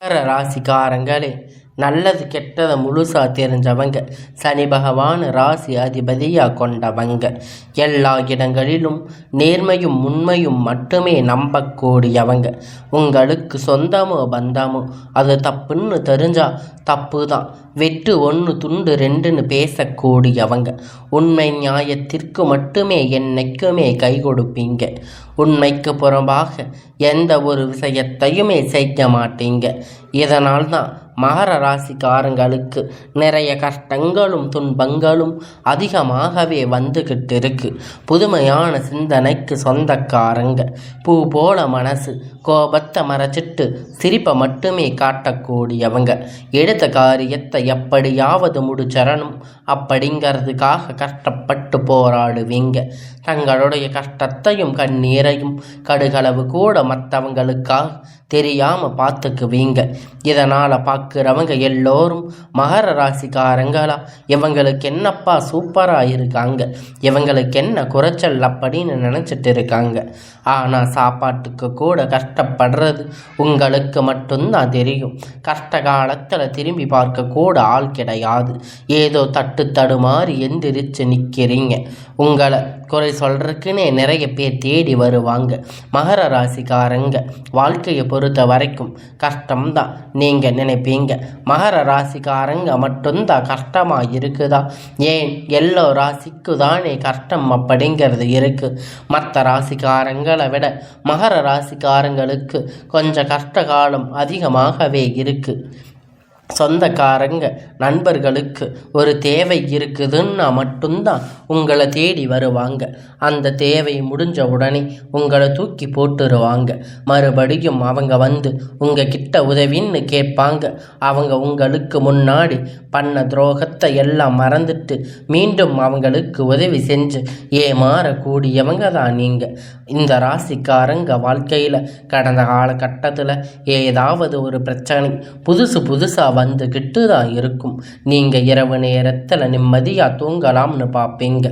மகர ராசிக்காரங்களே, நல்லது கெட்டதை முழுசா தெரிஞ்சவங்க, சனி பகவான் ராசி அதிபதியா கொண்டவங்க, எல்லா இடங்களிலும் நேர்மையும் உண்மையும் மட்டுமே நம்பக்கூடியவங்க. உங்களுக்கு சொந்தமோ பந்தமோ அது தப்புன்னு தெரிஞ்சா தப்பு தான், வெட்டு ஒன்று துண்டு ரெண்டுன்னு பேசக்கூடியவங்க. உண்மை நியாயத்திற்கு மட்டுமே என்னைக்குமே கை கொடுப்பீங்க. உண்மைக்கு புறம்பாக எந்த ஒரு விஷயத்தையுமே செய்ய மாட்டீங்க. இதனால்தான் மகர ராசிக்காரங்களுக்கு நிறைய கஷ்டங்களும் துன்பங்களும் அதிகமாகவே வந்துக்கிட்டு இருக்கு. புதுமையான சிந்தனைக்கு சொந்தக்காரங்க, பூ போல மனசு, கோபத்தை மறைச்சிட்டு சிரிப்பை மட்டுமே காட்டக்கூடியவங்க. எடுத்த காரியத்தை எப்படியாவது முடிச்சரணும் அப்படிங்கிறதுக்காக கஷ்டப்பட்டு போராடுவீங்க. தங்களுடைய கஷ்டத்தையும் கண்ணீரையும் கடுகளவு கூட மற்றவங்களுக்காக தெரியாமல் பார்த்துக்குவீங்க. இதனால் பார்க்குறவங்க எல்லோரும் மகர ராசிக்காரங்களா, இவங்களுக்கு என்னப்பா சூப்பராக இருக்காங்க, இவங்களுக்கு என்ன குறைச்சல் அப்படின்னு நினச்சிட்டு இருக்காங்க. ஆனால் சாப்பாட்டுக்கு கூட கஷ்டப்படுறது உங்களுக்கு மட்டும்தான் தெரியும். கஷ்ட காலத்தில் திரும்பி பார்க்க கூட ஆள் கிடையாது. ஏதோ தடுமாறி எந்திரிச்சு நிற்கிறீங்க. உங்களை குறை சொல்கிறதுக்குன்னே நிறைய பேர் தேடி வருவாங்க. மகர ராசிக்காரங்க வாழ்க்கையை பொறுத்த வரைக்கும் கஷ்டம்தான் நீங்கள் நினைப்பீங்க. மகர ராசிக்காரங்க மட்டும்தான் கஷ்டமாக இருக்குதா? ஏன் எல்லோ ராசிக்கு தானே கஷ்டம் அப்படிங்கிறது இருக்குது. மற்ற ராசிக்காரங்களை விட மகர ராசிக்காரங்களுக்கு கொஞ்சம் கஷ்ட காலம் அதிகமாகவே இருக்குது. சொந்தக்காரங்க நண்பர்களுக்கு ஒரு தேவை இருக்குதுன்னா மட்டும்தான் உங்களை தேடி வருவாங்க. அந்த தேவை முடிஞ்ச உடனே உங்களை தூக்கி போட்டுருவாங்க. மறுபடியும் அவங்க வந்து உங்ககிட்ட உதவின்னு கேட்பாங்க. அவங்க உங்களுக்கு முன்னாடி பண்ண துரோகத்தை எல்லாம் மறந்துட்டு மீண்டும் அவங்களுக்கு உதவி செஞ்சு ஏமாறக்கூடியவங்க தான் நீங்கள். இந்த ராசிக்காரங்க வாழ்க்கையில் கடந்த காலகட்டத்தில் ஏதாவது ஒரு பிரச்சனை புதுசாக வந்துக்கிட்டு தான் இருக்கும். நீங்கள் இரவு நேரத்தில் நிம்மதியாக தூங்கலாம்னு பார்ப்பீங்க.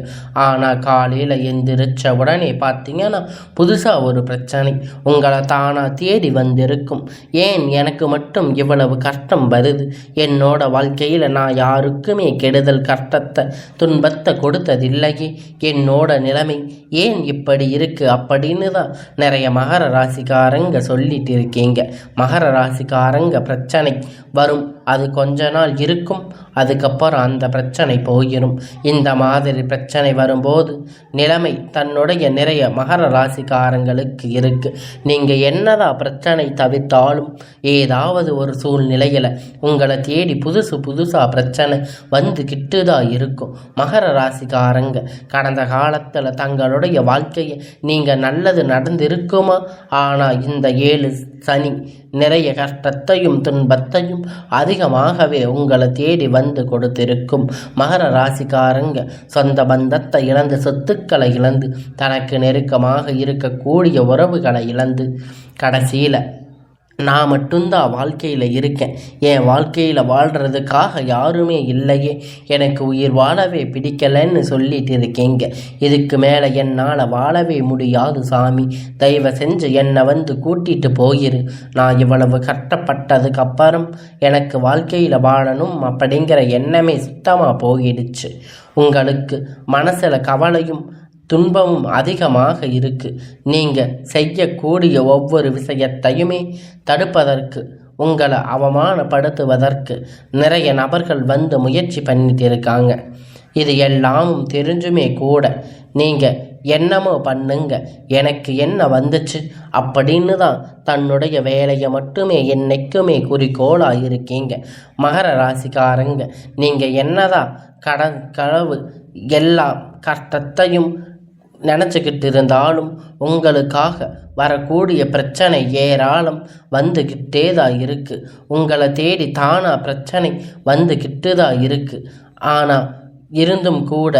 ஆனால் காலையில் எந்திரிச்ச உடனே பார்த்தீங்கன்னா புதுசாக ஒரு பிரச்சனை உங்களை தானாக தேடி வந்திருக்கும். ஏன் எனக்கு மட்டும் இவ்வளவு கஷ்டம் வருது? என்னோட வாழ்க்கையில் நான் யாருக்குமே கெடுதல் கஷ்டத்தை துன்பத்தை கொடுத்ததில்லையே. என்னோட நிலைமை ஏன் இப்படி இருக்கு அப்படின்னு தான் நிறைய மகர ராசிக்காரங்க சொல்லிட்டு இருக்கீங்க. மகர ராசிக்காரங்க பிரச்சனை வரும், அது கொஞ்ச நாள் இருக்கும், அதுக்கப்புறம் அந்த பிரச்சனை போயிடும். இந்த மாதிரி பிரச்சனை வரும்போது நிலைமை தன்னுடைய நிறைய மகர ராசிக்காரங்களுக்கு இருக்குது. நீங்கள் என்னதான் பிரச்சனை தவிர்த்தாலும் ஏதாவது ஒரு சூழ்நிலையில் உங்களை தேடி புதுசாக பிரச்சனை வந்துக்கிட்டு தான் இருக்கும். மகர ராசிக்காரங்க கடந்த காலத்தில் தங்களுடைய வாழ்க்கையை நீங்கள் நல்லது நடந்திருக்குமா? ஆனால் இந்த 7 சனி நிறைய கஷ்டத்தையும் துன்பத்தையும் அதிகமாகவே உங்களை தேடி வந்து கொடுத்திருக்கும். மகர ராசிக்காரங்க சொந்த பந்தத்தை இழந்து, சொத்துக்களை இழந்து, தனக்கு நெருக்கமாக இருக்கக்கூடிய உறவுகளை இழந்து கடைசியில் நான் மட்டும்தான் வாழ்க்கையில் இருக்கேன், என் வாழ்க்கையில் வாழ்கிறதுக்காக யாருமே இல்லையே, எனக்கு உயிர் வாழவே பிடிக்கலைன்னு சொல்லிட்டு இருக்கீங்க. இதுக்கு மேலே என்னால் வாழவே முடியாது சாமி, தயவு செஞ்சு என்னை வந்து கூட்டிகிட்டு போயிரு. நான் இவ்வளவு கஷ்டப்பட்டதுக்கு அப்புறம் எனக்கு வாழ்க்கையில் வாழணும் அப்படிங்கிற எண்ணமே சுத்தமாக போயிடுச்சு. உங்களுக்கு மனசில் கவலையும் துன்பமும் அதிகமாக இருக்குது. நீங்கள் செய்யக்கூடிய ஒவ்வொரு விஷயத்தையுமே தடுப்பதற்கு, உங்களை அவமானப்படுத்துவதற்கு நிறைய நபர்கள் வந்து முயற்சி பண்ணிட்டு இருக்காங்க. இது எல்லாமும் தெரிஞ்சுமே கூட நீங்கள் என்னமோ பண்ணுங்க, எனக்கு என்ன வந்துச்சு அப்படின்னு தான் தன்னுடைய வேலையை மட்டுமே என்னைக்குமே குறிக்கோளாக இருக்கீங்க. மகர ராசிக்காரங்க நீங்கள் என்னதான் களவு எல்லா கஷ்டத்தையும் நினச்சிக்கிட்டு இருந்தாலும் உங்களுக்காக வரக்கூடிய பிரச்சனை ஏராளம் வந்துக்கிட்டே தான் இருக்குது. உங்களை தேடி தானாக பிரச்சனை வந்துக்கிட்டு தான் இருக்குது. ஆனால் இருந்தும் கூட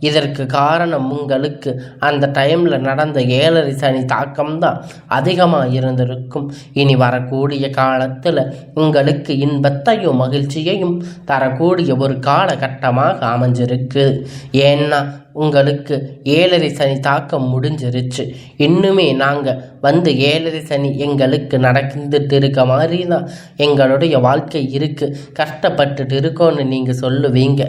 இதற்கு காரணம் உங்களுக்கு அந்த டைமில் நடந்த 7 சனி தாக்கம்தான் அதிகமாக இருந்திருக்கும். இனி வரக்கூடிய காலத்தில் உங்களுக்கு இன்பத்தையும் மகிழ்ச்சியையும் தரக்கூடிய ஒரு காலகட்டமாக அமைஞ்சிருக்கு. ஏன்னா உங்களுக்கு 7.5 சனி தாக்கம் முடிஞ்சிருச்சு. இன்னுமே நாங்கள் வந்து 7.5 சனி எங்களுக்கு நடந்துட்டு இருக்க மாதிரி தான் எங்களுடைய வாழ்க்கை இருக்குது, கஷ்டப்பட்டுட்டு இருக்கோன்னு நீங்கள் சொல்லுவீங்க.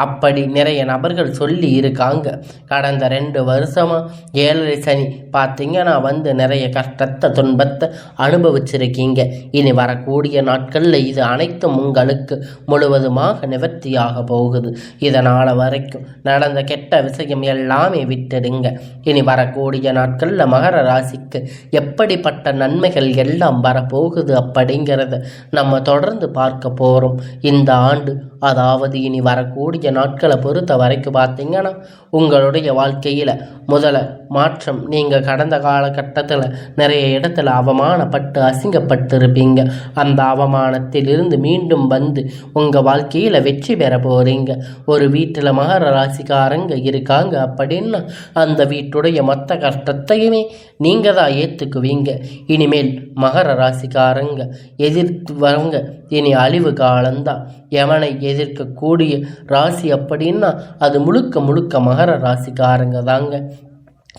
அப்படி நிறைய நபர்கள் சொல்லி இருக்காங்க. கடந்த 2 வருஷமாக 7.5 சனி பார்த்தீங்கன்னா வந்து நிறைய கஷ்டத்தை துன்பத்தை அனுபவிச்சிருக்கீங்க. இனி வரக்கூடிய நாட்களில் இது அனைத்தும் உங்களுக்கு முழுவதுமாக நிவர்த்தியாக போகுது. இதனால் வரைக்கும் நடந்த கெட்ட விஷயம் எல்லாமே விட்டுடுங்க. இனி வரக்கூடிய நாட்களில் மகர ராசிக்கு எப்படிப்பட்ட நன்மைகள் எல்லாம் வரப்போகுது அப்படிங்கிறத நம்ம தொடர்ந்து பார்க்க போகிறோம். இந்த ஆண்டு அதாவது இனி வரக்கூடிய நாட்களை பொறுத்த வரைக்கும் பார்த்தீங்கன்னா உங்களுடைய வாழ்க்கையில் முதல்ல மாற்றம். நீங்கள் கடந்த காலகட்டத்தில் நிறைய இடத்துல அவமானப்பட்டு அசிங்கப்பட்டு இருப்பீங்க. அந்த அவமானத்திலிருந்து மீண்டும் வந்து உங்கள் வாழ்க்கையில் வெற்றி பெற போகிறீங்க. ஒரு வீட்டில் மகர ராசிக்காரங்க இருக்காங்க அப்படின்னா அந்த வீட்டுடைய மொத்த கஷ்டத்தையுமே நீங்கள் தான் ஏற்றுக்குவீங்க. இனிமேல் மகர ராசிக்காரங்க எதிர்த்து வரங்க இனி அழிவு காலம்தான். எவனை எதிர்க்கக்கூடிய ராசி அப்படின்னா அது முழுக்க முழுக்க மகர ராசிக்காரங்க தாங்க.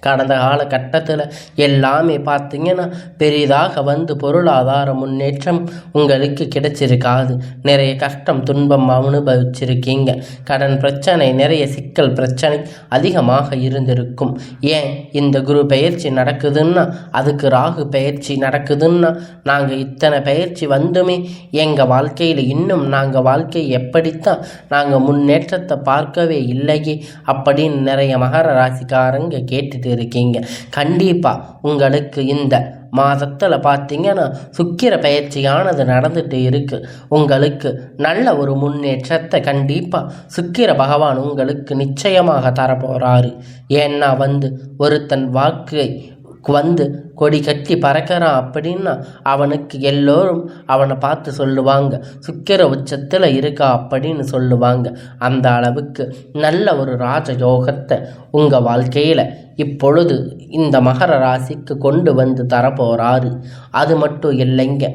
கடந்த காலகட்டத்தில் எல்லாமே பார்த்தீங்கன்னா பெரிதாக வந்து பொருளாதார முன்னேற்றம் உங்களுக்கு கிடைச்சிருக்காது. நிறைய கஷ்டம் துன்பம் அனுபவிச்சிருக்கீங்க. கடன் பிரச்சனை, நிறைய சிக்கல் பிரச்சனை அதிகமாக இருந்திருக்கும். ஏன் இந்த குரு பயிற்சி நடக்குதுன்னா, அதுக்கு ராகு பயிற்சி நடக்குதுன்னா, நாங்கள் இத்தனை பயிற்சி வந்துமே எங்கள் வாழ்க்கையில் இன்னும் நாங்கள் வாழ்க்கையை எப்படித்தான் நாங்கள் முன்னேற்றத்தை பார்க்கவே இல்லையே அப்படின்னு நிறைய மகர ராசிக்காரங்க கேட்டுட்டு இருக்கீங்க. கண்டிப்பாக உங்களுக்கு இந்த மாதத்தில் பார்த்தீங்கன்னா சுக்கிர பயிற்சியானது நடந்துட்டு இருக்கு. உங்களுக்கு நல்ல ஒரு முன்னேற்றத்தை கண்டிப்பாக சுக்கிர பகவான் உங்களுக்கு நிச்சயமாக தரப்போகிறாரு. ஏன்னா வந்து ஒருத்தன் வாக்கை வந்து கொடி கட்டி பறக்கிறான் அப்படின்னா அவனுக்கு எல்லோரும் அவனை பார்த்து சொல்லுவாங்க சுக்கிர உச்சத்தில் இருக்கா அப்படின்னு சொல்லுவாங்க. அந்த அளவுக்கு நல்ல ஒரு ராஜயோகத்தை உங்கள் வாழ்க்கையில் இப்பொழுது இந்த மகர ராசிக்கு கொண்டு வந்து தரப்போகிறாரு. அது மட்டும் இல்லைங்க,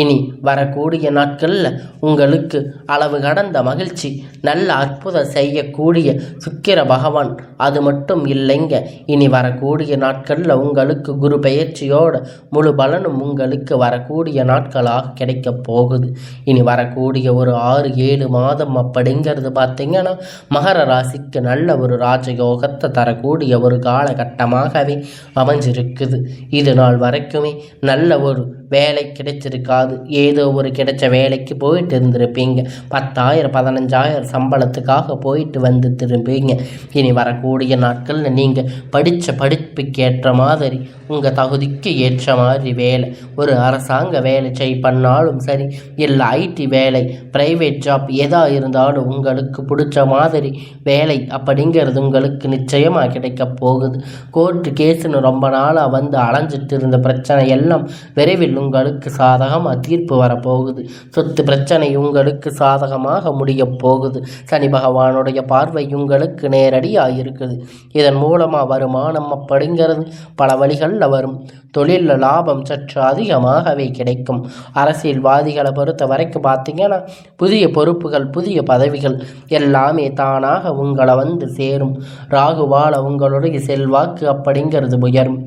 இனி வரக்கூடிய நாட்களில் உங்களுக்கு அளவு கடந்த மகிழ்ச்சி, நல்ல அற்புதம் செய்யக்கூடிய சுக்கிர பகவான். அது மட்டும் இல்லைங்க, இனி வரக்கூடிய நாட்களில் உங்களுக்கு குரு பயிற்சியோட முழு பலனும் உங்களுக்கு வரக்கூடிய நாட்களாக கிடைக்க போகுது. இனி வரக்கூடிய ஒரு 6-7 மாதம் அப்படிங்கிறது பார்த்தீங்கன்னா மகர ராசிக்கு நல்ல ஒரு ராஜயோகத்தை தரக்கூடிய ஒரு காலகட்டமாகவே அமைஞ்சிருக்குது. இது நாள் வரைக்குமே நல்ல ஒரு வேலை கிடைச்சிருக்காது. ஏதோ ஒரு கிடைச்ச வேலைக்கு போயிட்டு இருந்திருப்பீங்க. 10,000 15,000 சம்பளத்துக்காக போயிட்டு வந்து திரும்பீங்க. இனி வரக்கூடிய நாட்களில் நீங்கள் படித்த படிப்புக்கு ஏற்ற மாதிரி உங்கள் தகுதிக்கு ஏற்ற மாதிரி வேலை, ஒரு அரசாங்க வேலை பண்ணாலும் சரி, இல்லை ஐடி வேலை, ப்ரைவேட் ஜாப் எதாக இருந்தாலும் உங்களுக்கு பிடிச்ச மாதிரி வேலை அப்படிங்கிறது உங்களுக்கு நிச்சயமாக கிடைக்க போகுது. கோர்ட்டு கேஸுன்னு ரொம்ப நாளாக வந்து அலைஞ்சிட்டு இருந்த பிரச்சனை எல்லாம் விரைவில் உங்களுக்கு சாதகமாக தீர்ப்பு வரப்போகுது. சொத்து பிரச்சனை உங்களுக்கு சாதகமாக முடிய போகுது. சனி பகவானுடைய பார்வை உங்களுக்கு நேரடியாக இருக்குது. இதன் மூலமாக வருமானம் அப்படிங்கிறது பல வழிகளில் வரும். தொழிலில் லாபம் சற்று அதிகமாகவே கிடைக்கும். அரசியல்வாதிகளை பொறுத்த வரைக்கும் பார்த்தீங்கன்னா புதிய பொறுப்புகள், புதிய பதவிகள் எல்லாமே தானாக உங்களை வந்து சேரும். ராகுவால உங்களுடைய செல்வாக்கு அப்படிங்கிறது உயரும்.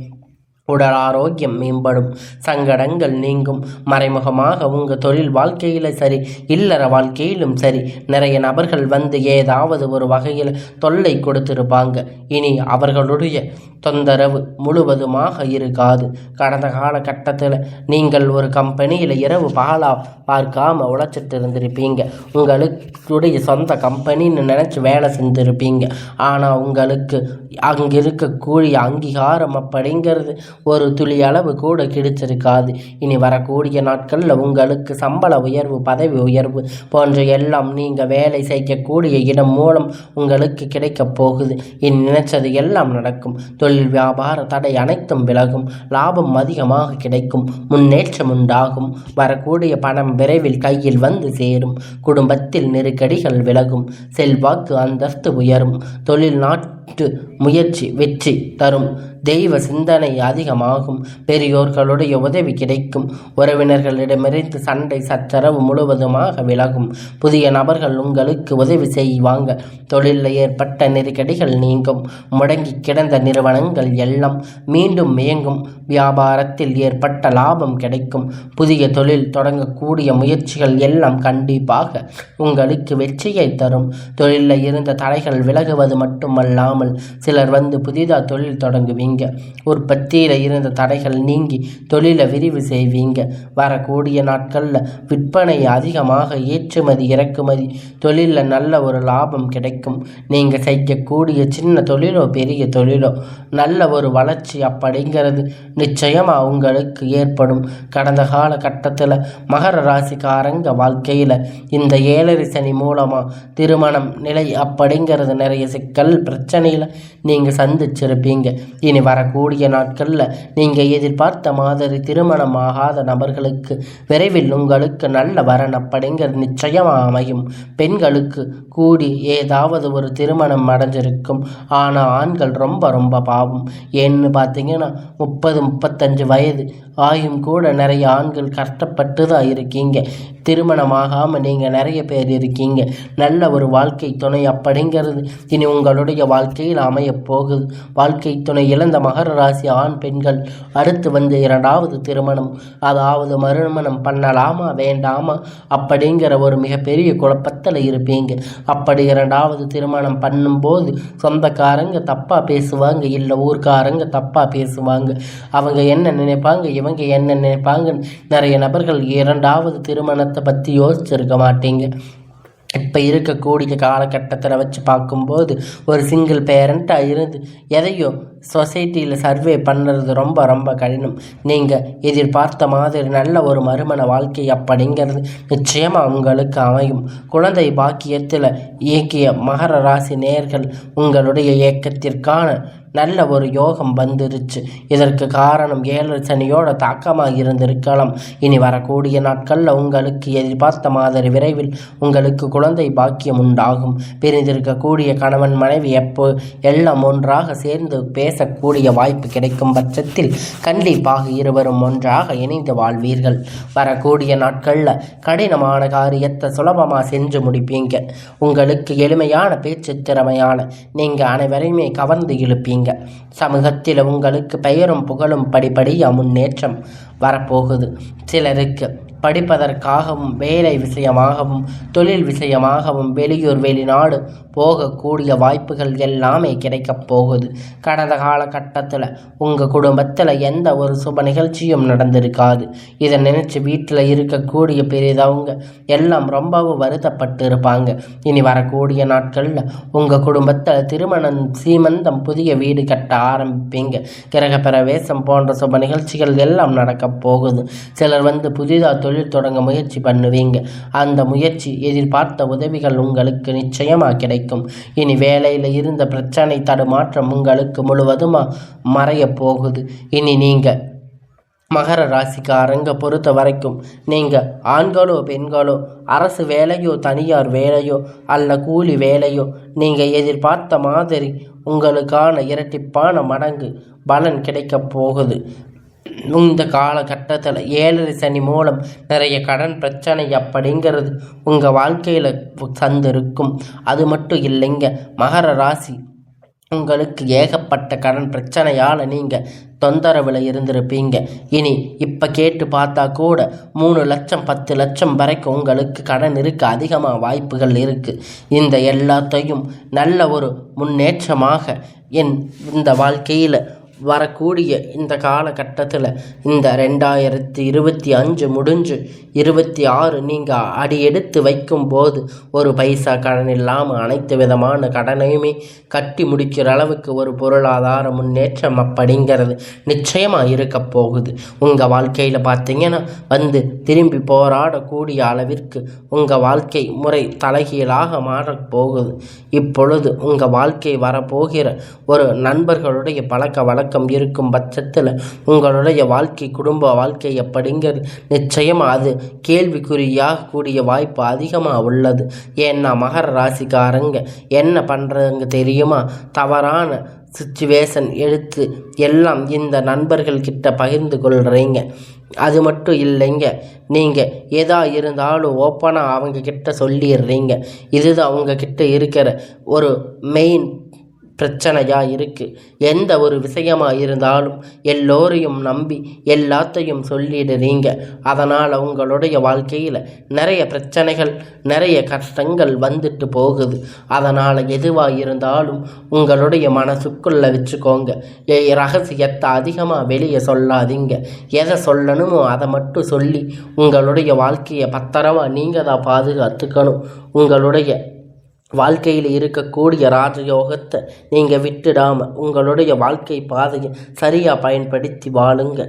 உடல் ஆரோக்கியம் மேம்படும். சங்கடங்கள் நீங்கும். மறைமுகமாக உங்கள் தொழில் வாழ்க்கையில் சரி, இல்லற வாழ்க்கையிலும் சரி, நிறைய நபர்கள் வந்து ஏதாவது ஒரு வகையில் தொல்லை கொடுத்திருப்பாங்க. இனி அவர்களுடைய தொந்தரவு முழுவதுமாக இருக்காது. கடந்த காலகட்டத்தில் நீங்கள் ஒரு கம்பெனியில் இரவு பகலாக பார்க்காம உழைச்சிட்டு இருந்திருப்பீங்க. உங்களுடைய சொந்த கம்பெனின்னு நினச்சி வேலை செஞ்சுருப்பீங்க. ஆனால் உங்களுக்கு அங்கே இருக்கக்கூடிய அங்கீகாரம் அப்படிங்கிறது ஒரு துளி அளவு கூட கிடைச்சிருக்காது. இனி வரக்கூடிய நாட்களில் உங்களுக்கு சம்பள உயர்வு, பதவி உயர்வு போன்ற எல்லாம் நீங்கள் வேலை செய்யக்கூடிய இடம் மூலம் உங்களுக்கு கிடைக்கப் போகுது. இனி நினைச்சது எல்லாம் நடக்கும். தொழில் வியாபார தடை அனைத்தும் விலகும். லாபம் அதிகமாக கிடைக்கும். முன்னேற்றம் உண்டாகும். வரக்கூடிய பணம் விரைவில் கையில் வந்து சேரும். குடும்பத்தில் நெருக்கடிகள் விலகும். செல்வாக்கு அந்தஸ்து உயரும். தொழில் நாட்டு முயற்சி வெற்றி தரும். தெய்வ சிந்தனை அதிகமாகும். பெரியோர்களுடைய உதவி கிடைக்கும். உறவினர்களிடமிருந்து சண்டை சச்சரவு முழுவதுமாக விலகும். புதிய நபர்கள் உங்களுக்கு உதவி செய்வாங்க. தொழிலில் ஏற்பட்ட நெருக்கடிகள் நீங்கும். முடங்கி கிடந்த நிறுவனங்கள் எல்லாம் மீண்டும் இயங்கும். வியாபாரத்தில் ஏற்பட்ட லாபம் கிடைக்கும். புதிய தொழில் தொடங்கக்கூடிய முயற்சிகள் எல்லாம் கண்டிப்பாக உங்களுக்கு வெற்றியை தரும். தொழிலில் இருந்த தடைகள் விலகுவது மட்டுமல்லாமல் சிலர் வந்து புதிதாக தொழில் தொடங்குவீங்க. உற்பத்தியில் இருந்த தடைகள் நீங்கி தொழிலை விரிவு செய்வீங்க. வரக்கூடிய நாட்களில் விற்பனை அதிகமாக, ஏற்றுமதி இறக்குமதி தொழிலில் நல்ல ஒரு லாபம் கிடைக்கும். நீங்கள் செய்யக்கூடிய சின்ன தொழிலோ பெரிய தொழிலோ நல்ல ஒரு வளர்ச்சி அப்படிங்கிறது நிச்சயமாக உங்களுக்கு ஏற்படும். கடந்த கால கட்டத்தில் மகர ராசிக்காரங்க வாழ்க்கையில் இந்த 7 சனி மூலமாக திருமணம் நிலை அப்படிங்கிறது நிறைய சிக்கல் பிரச்சனையில் நீங்கள் சந்திச்சிருப்பீங்க. இனி வரக்கூடிய நாட்களில் நீங்கள் எதிர்பார்த்த மாதிரி திருமணம் ஆகாத நபர்களுக்கு விரைவில் உங்களுக்கு நல்ல வரன் அப்படிங்கிறது நிச்சயமாக அமையும். பெண்களுக்கு கூடி ஏதாவது ஒரு திருமணம் அடைஞ்சிருக்கும். ஆனால் ஆண்கள் ரொம்ப ரொம்ப பாவம். ஏன்னு பார்த்தீங்கன்னா 30-35 வயது ஆயும் கூட நிறைய ஆண்கள் கஷ்டப்பட்டு தான் இருக்கீங்க. திருமணமாகாமல் நீங்கள் நிறைய பேர் இருக்கீங்க. நல்ல ஒரு வாழ்க்கை துணை அப்படிங்கிறது இனி உங்களுடைய வாழ்க்கையில் அமையப் போகுது. வாழ்க்கை துணை இழந்த மகர ராசி ஆண் பெண்கள் அடுத்து வந்து 2வது திருமணம், அதாவது மறுமணம் பண்ணலாமா வேண்டாமா அப்படிங்கிற ஒரு மிகப்பெரிய குழப்பத்தில் இருப்பீங்க. அப்படி 2வது திருமணம் பண்ணும்போது சொந்தக்காரங்க தப்பாக பேசுவாங்க, இல்லை ஊர்க்காரங்க தப்பாக பேசுவாங்க. அவங்க என்ன நினைப்பாங்க, இவங்க என்ன நினைப்பாங்கன்னு நிறைய நபர்கள் 2வது திருமணத்தை பற்றி யோசிச்சிருக்க மாட்டீங்க. இப்போ இருக்கக்கூடிய காலகட்டத்தில் வச்சு பார்க்கும்போது ஒரு சிங்கிள் பேரண்ட்டாக இருந்து எதையும் சொசைட்டியில் சர்வே பண்ணுறது ரொம்ப ரொம்ப கடினம். நீங்கள் எதிர்பார்த்த மாதிரி நல்ல ஒரு மறுமண வாழ்க்கை அப்படிங்கிறது நிச்சயமாக உங்களுக்கு அமையும். குழந்தை பாக்கியத்தில் இயக்கிய மகர ராசி நேயர்கள் உங்களுடைய இயக்கத்திற்கான நல்ல ஒரு யோகம் வந்துருச்சு. இதற்கு காரணம் 7 சனியோட தாக்கமாக இருந்திருக்கலாம். இனி வரக்கூடிய நாட்களில் உங்களுக்கு எதிர்பார்த்த மாதிரி விரைவில் உங்களுக்கு குழந்தை பாக்கியம் உண்டாகும். பிரிந்திருக்கக்கூடிய கணவன் மனைவி எப்போ எல்லாம் ஒன்றாக சேர்ந்து பேசக்கூடிய வாய்ப்பு கிடைக்கும் பட்சத்தில் கண்டிப்பாக இருவரும் ஒன்றாக இணைந்து வாழ்வீர்கள். வரக்கூடிய நாட்களில் கடினமான காரியத்தை சுலபமாக செஞ்சு முடிப்பீங்க. உங்களுக்கு எளிமையான பேச்சு திறமையான நீங்கள் அனைவரையுமே கவர்ந்து இழுப்பீங்க. சமூகத்தில் உங்களுக்கு பெயரும் புகழும் படிப்படியாக முன்னேற்றம் வரப்போகுது. சிலருக்கு படிப்பதற்காகவும் வேலை விஷயமாகவும் தொழில் விஷயமாகவும் வெளியூர் வெளிநாடு போகக்கூடிய வாய்ப்புகள் எல்லாமே கிடைக்கப் போகுது. கடந்த காலகட்டத்தில் உங்கள் குடும்பத்தில் எந்த ஒரு சுப நிகழ்ச்சியும் நடந்திருக்காது. இதை நினச்சி வீட்டில் இருக்கக்கூடிய பெரியதவங்க எல்லாம் ரொம்பவும் வருத்தப்பட்டு இருப்பாங்க. இனி வரக்கூடிய நாட்களில் உங்கள் குடும்பத்தில் திருமணம், சீமந்தம், புதிய வீடு கட்ட ஆரம்பிப்பீங்க. கிரக பிரவேசம் போன்ற சுப நிகழ்ச்சிகள் எல்லாம் நடக்கப் போகுது. சிலர் வந்து புதிதாக தொழில் தொடங்க முயற்சி பண்ணுவீங்க. அந்த முயற்சி எதிர்பார்த்த உதவிகள் உங்களுக்கு நிச்சயமாக கிடைக்கும். இனி வேலையில் இருந்த பிரச்சனை தடுமாற்றம் உங்களுக்கு முழுவதுமாக மறைய போகுது. இனி நீங்கள் மகர ராசிக்காரங்க பொறுத்த வரைக்கும் நீங்கள் ஆண்களோ பெண்களோ அரசு வேலையோ தனியார் வேலையோ அல்ல கூலி வேலையோ நீங்கள் எதிர்பார்த்த மாதிரி உங்களுக்கான இரட்டிப்பான மடங்கு பலன் கிடைக்கப் போகுது. இந்த காலகட்டத்தில் 7 சனி மூலம் நிறைய கடன் பிரச்சனை அப்படிங்கிறது உங்கள் வாழ்க்கையில் சந்திருக்கும். அது மட்டும் இல்லைங்க, மகர ராசி உங்களுக்கு ஏகப்பட்ட கடன் பிரச்சனையால் நீங்கள் தொந்தரவில் இருந்திருப்பீங்க. இனி இப்போ கேட்டு பார்த்தா கூட 3 லட்சம் 10 லட்சம் வரைக்கும் உங்களுக்கு கடன் இருக்க அதிகமாக வாய்ப்புகள் இருக்குது. இந்த எல்லாத்தையும் நல்ல ஒரு முன்னேற்றமாக இந்த வாழ்க்கையில் வரக்கூடிய இந்த காலகட்டத்தில் இந்த 2025 முடிஞ்சு 26 நீங்கள் அடி எடுத்து வைக்கும்போது ஒரு பைசா கடன் இல்லாமல் அனைத்து விதமான கடனையுமே கட்டி முடிக்கிற அளவுக்கு ஒரு பொருளாதார முன்னேற்றம் அப்படிங்கிறது நிச்சயமாக இருக்க போகுது. உங்கள் வாழ்க்கையில் பார்த்தீங்கன்னா வந்து திரும்பி போராடக்கூடிய அளவிற்கு உங்கள் வாழ்க்கை முறை தலைகீழாக மாறப்போகுது. இப்பொழுது உங்கள் வாழ்க்கை வரப்போகிற ஒரு நண்பர்களுடைய பழக்க வழக்கம் இருக்கும் பட்சத்தில் உங்களுடைய வாழ்க்கை, குடும்ப வாழ்க்கை அப்படிங்கிறது நிச்சயமாக அது கேள்விக்குறியாக கூடிய வாய்ப்பு அதிகமாக உள்ளது. ஏன்னா மகர ராசிக்காரங்க என்ன பண்ணுறதுங்க தெரியுமா, தவறான சுச்சுவேஷன் எடுத்து எல்லாம் இந்த நண்பர்கள் கிட்ட பகிர்ந்து கொள்கிறீங்க. அது மட்டும் இல்லைங்க, நீங்கள் எதா இருந்தாலும் ஓப்பனாக அவங்க கிட்ட சொல்லிடுறீங்க. இதுதான் உங்ககிட்ட இருக்கிற ஒரு மெயின் பிரச்சனையாக இருக்குது. எந்த ஒரு விஷயமாக இருந்தாலும் எல்லோரையும் நம்பி எல்லாத்தையும் சொல்லிடுறீங்க. அதனால் உங்களுடைய வாழ்க்கையில் நிறைய பிரச்சனைகள், நிறைய கஷ்டங்கள் வந்துட்டு போகுது. அதனால் எதுவாக இருந்தாலும் உங்களுடைய மனசுக்குள்ளே வச்சுக்கோங்க. ரகசியத்தை அதிகமாக வெளியே சொல்லாதீங்க. எதை சொல்லணுமோ அதை மட்டும் சொல்லி உங்களுடைய வாழ்க்கையை பத்திரமா நீங்கள் தான் பாதுகாத்துக்கணும். உங்களுடைய வாழ்க்கையில் இருக்கக்கூடிய ராஜயோகத்தை நீங்கள் விட்டுடாமல் உங்களுடைய வாழ்க்கை பாதையை சரியாக பயன்படுத்தி வாழுங்க.